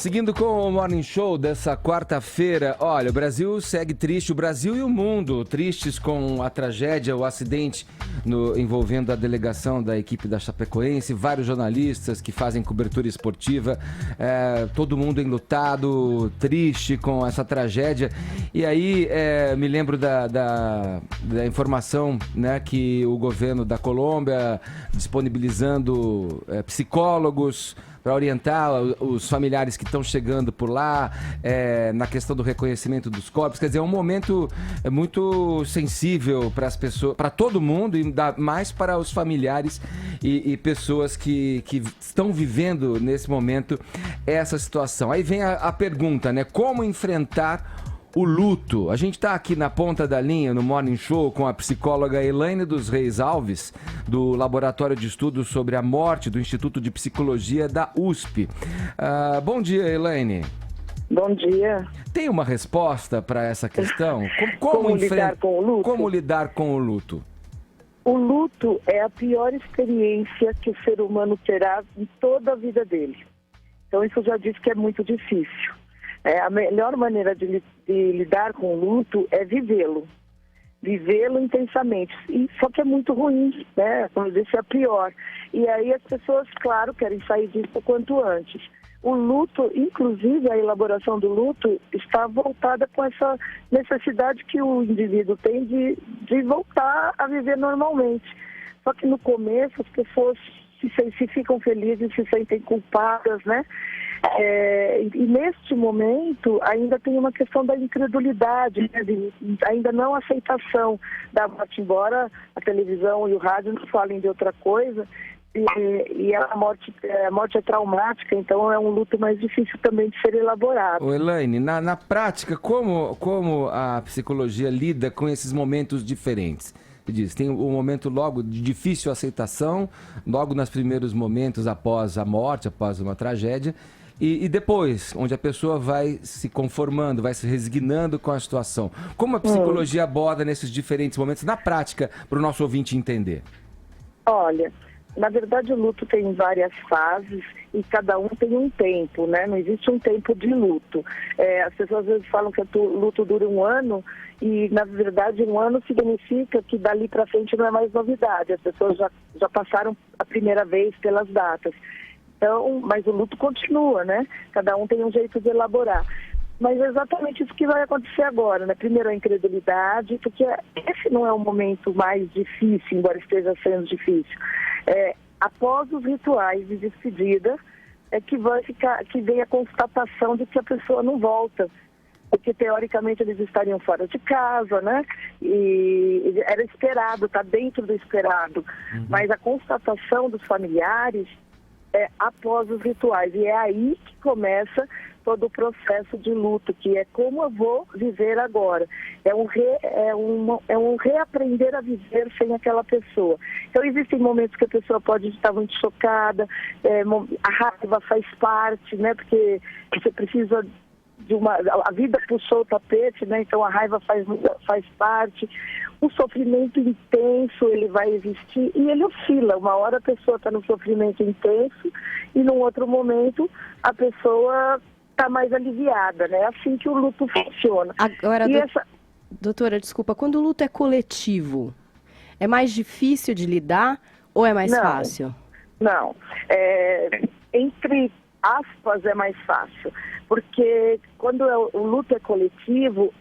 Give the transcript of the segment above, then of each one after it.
Seguindo com o Morning Show dessa quarta-feira, olha, o Brasil segue triste, o Brasil e o mundo tristes com a tragédia, o acidente envolvendo a delegação da equipe da Chapecoense, vários jornalistas que fazem cobertura esportiva, todo mundo enlutado, triste com essa tragédia. E aí me lembro da informação, né, que o governo da Colômbia disponibilizando psicólogos para orientar os familiares que estão chegando por lá, na questão do reconhecimento dos corpos. Quer dizer, é um momento muito sensível para as pessoas, para todo mundo, e mais para os familiares e pessoas que estão vivendo nesse momento essa situação. Aí vem a pergunta, né? Como enfrentar o luto? A gente está aqui na ponta da linha, no Morning Show, com a psicóloga Elaine dos Reis Alves, do Laboratório de Estudos sobre a Morte do Instituto de Psicologia da USP. Bom dia, Elaine. Bom dia. Tem uma resposta para essa questão? Como lidar com o luto? Como lidar com o luto? O luto é a pior experiência que o ser humano terá em toda a vida dele. Então, isso já diz que é muito difícil. A melhor maneira de lidar com o luto é vivê-lo intensamente. Só que é muito ruim, né? Como eu disse, é a pior. E aí as pessoas, claro, querem sair disso o quanto antes. O luto, inclusive a elaboração do luto, está voltada com essa necessidade que o indivíduo tem de voltar a viver normalmente. Só que no começo as pessoas se ficam felizes, se sentem culpadas, né? E neste momento ainda tem uma questão da incredulidade, né? Ainda não aceitação da morte, embora a televisão e o rádio nos falem de outra coisa, e a morte é traumática, então é um luto mais difícil também de ser elaborado. Ô Elaine, na prática, como a psicologia lida com esses momentos diferentes? Diz, tem um momento logo de difícil aceitação, logo nos primeiros momentos após a morte, após uma tragédia, e depois, onde a pessoa vai se conformando, vai se resignando com a situação. Como a psicologia aborda nesses diferentes momentos, na prática, para o nosso ouvinte entender? Olha, na verdade o luto tem várias fases e cada um tem um tempo, né? Não existe um tempo de luto. As pessoas às vezes falam que o luto dura um ano e, na verdade, um ano significa que dali para frente não é mais novidade. As pessoas já passaram a primeira vez pelas datas. Então, mas o luto continua, né? Cada um tem um jeito de elaborar. Mas é exatamente isso que vai acontecer agora, né? Primeiro a incredulidade, porque esse não é o momento mais difícil, embora esteja sendo difícil. Após os rituais de despedida, que vem a constatação de que a pessoa não volta. Porque, teoricamente, eles estariam fora de casa, né? E era esperado, está dentro do esperado. Mas a constatação dos familiares é após os rituais. E é aí que começa todo o processo de luto, que é como eu vou viver agora. É um reaprender a viver sem aquela pessoa. Então, existem momentos que a pessoa pode estar muito chocada, a raiva faz parte, né? Porque você precisa a vida puxou o tapete, né? Então a raiva faz parte. O sofrimento intenso, ele vai existir e ele oscila. Uma hora a pessoa está no sofrimento intenso e num outro momento a pessoa está mais aliviada, né? É assim que o luto funciona. Agora, doutora, desculpa, quando o luto é coletivo, é mais difícil de lidar ou é mais fácil? Não. Entre aspas, é mais fácil. Porque quando o luto é coletivo,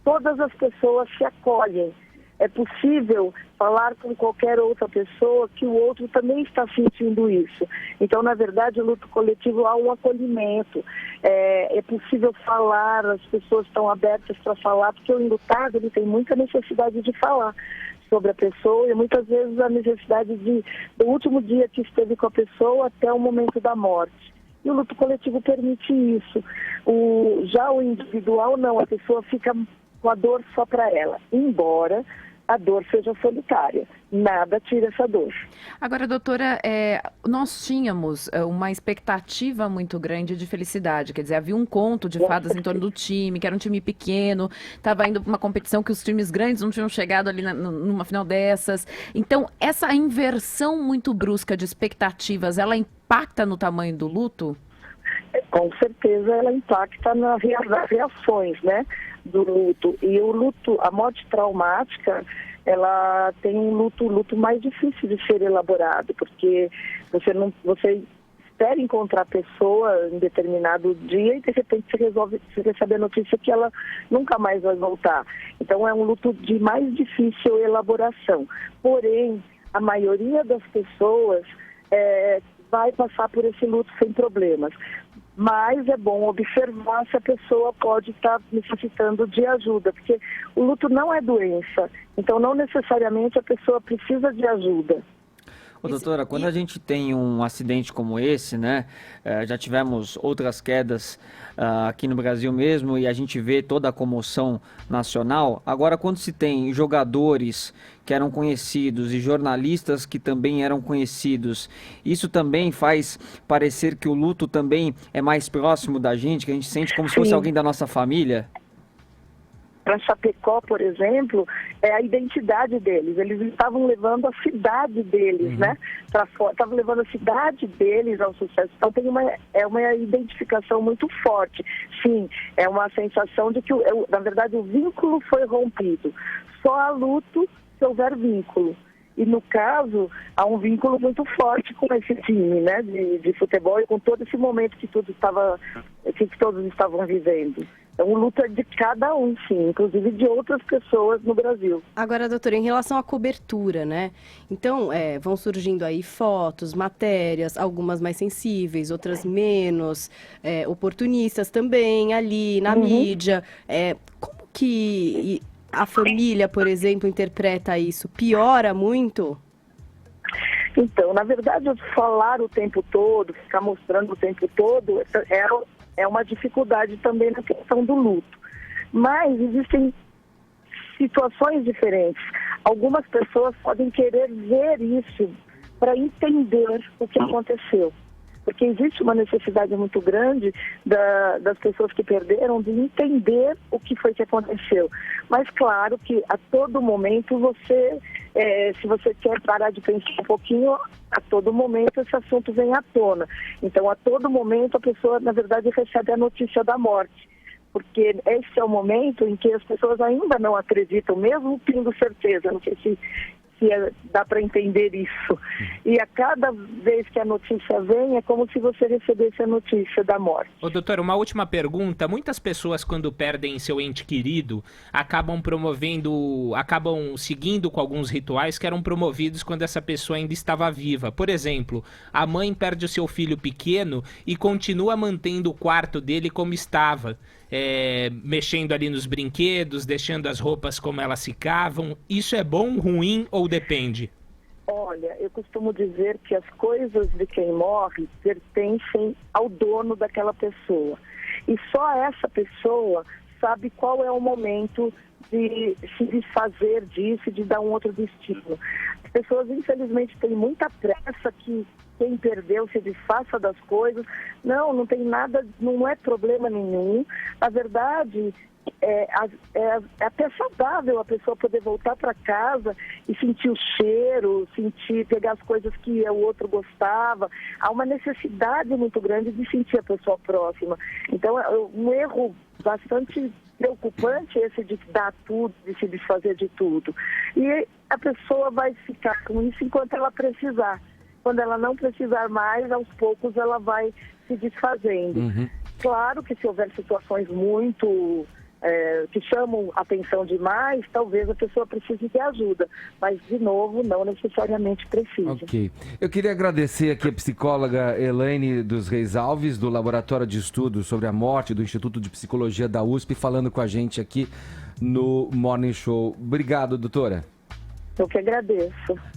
todas as pessoas se acolhem. É possível falar com qualquer outra pessoa que o outro também está sentindo isso. Então, na verdade, o luto coletivo há um acolhimento. É possível falar, as pessoas estão abertas para falar, porque o enlutado ele tem muita necessidade de falar sobre a pessoa e muitas vezes a necessidade do último dia que esteve com a pessoa até o momento da morte. E o luto coletivo permite isso. Já o individual não, a pessoa fica com a dor só para ela, embora a dor seja solitária. Nada tira essa dor. Agora, doutora, nós tínhamos uma expectativa muito grande de felicidade. Quer dizer, havia um conto de fadas em torno do time, que era um time pequeno, estava indo para uma competição que os times grandes não tinham chegado ali numa final dessas. Então, essa inversão muito brusca de expectativas, ela impacta no tamanho do luto? Com certeza ela impacta nas reações, né, do luto. E o luto, a morte traumática, ela tem um luto mais difícil de ser elaborado, porque você espera encontrar a pessoa em determinado dia e de repente você recebe a notícia que ela nunca mais vai voltar. Então é um luto de mais difícil elaboração. Porém, a maioria das pessoas vai passar por esse luto sem problemas. Mas é bom observar se a pessoa pode estar necessitando de ajuda, porque o luto não é doença, então não necessariamente a pessoa precisa de ajuda. Ô, doutora, quando a gente tem um acidente como esse, né, já tivemos outras quedas aqui no Brasil mesmo e a gente vê toda a comoção nacional. Agora, quando se tem jogadores que eram conhecidos e jornalistas que também eram conhecidos, isso também faz parecer que o luto também é mais próximo da gente, que a gente sente como se fosse alguém da nossa família? Para Chapecó, por exemplo, é a identidade deles. Eles estavam levando a cidade deles, né? Estavam levando a cidade deles ao sucesso. Então tem uma identificação muito forte. Sim, é uma sensação de que, na verdade, o vínculo foi rompido. Só há luto se houver vínculo. E no caso, há um vínculo muito forte com esse time, né, de futebol e com todo esse momento que todos estavam vivendo. Então, o luto é de cada um, sim, inclusive de outras pessoas no Brasil. Agora, doutora, em relação à cobertura, né? Então, vão surgindo aí fotos, matérias, algumas mais sensíveis, outras menos, oportunistas também ali na mídia. Como que a família, por exemplo, interpreta isso? Piora muito? Então, na verdade, falar o tempo todo, ficar mostrando o tempo todo, é uma dificuldade também na questão do luto. Mas existem situações diferentes. Algumas pessoas podem querer ver isso para entender o que aconteceu. Porque existe uma necessidade muito grande das pessoas que perderam de entender o que foi que aconteceu. Mas claro que a todo momento se você quer parar de pensar um pouquinho, a todo momento esse assunto vem à tona. Então a todo momento a pessoa, na verdade, recebe a notícia da morte. Porque esse é o momento em que as pessoas ainda não acreditam, mesmo tendo certeza. Não sei se dá para entender isso. E a cada vez que a notícia vem, é como se você recebesse a notícia da morte. Ô, doutora, uma última pergunta. Muitas pessoas, quando perdem seu ente querido, acabam seguindo com alguns rituais que eram promovidos quando essa pessoa ainda estava viva. Por exemplo, a mãe perde o seu filho pequeno e continua mantendo o quarto dele como estava. Mexendo ali nos brinquedos, deixando as roupas como elas ficavam. Isso é bom, ruim ou depende? Olha, eu costumo dizer que as coisas de quem morre pertencem ao dono daquela pessoa. E só essa pessoa sabe qual é o momento de se desfazer disso e de dar um outro destino. As pessoas, infelizmente, têm muita pressa que quem perdeu se desfaça das coisas. Não tem nada, não é problema nenhum. Na verdade, é até saudável a pessoa poder voltar para casa e sentir o cheiro, pegar as coisas que o outro gostava. Há uma necessidade muito grande de sentir a pessoa próxima. Então, é um erro bastante preocupante esse de dar tudo, de se desfazer de tudo. E a pessoa vai ficar com isso enquanto ela precisar. Quando ela não precisar mais, aos poucos ela vai se desfazendo. Claro que se houver situações muito que chamam atenção demais, talvez a pessoa precise de ajuda. Mas, de novo, não necessariamente precisa. Ok. Eu queria agradecer aqui a psicóloga Elaine dos Reis Alves, do Laboratório de Estudos sobre a Morte do Instituto de Psicologia da USP, falando com a gente aqui no Morning Show. Obrigado, doutora. Eu que agradeço.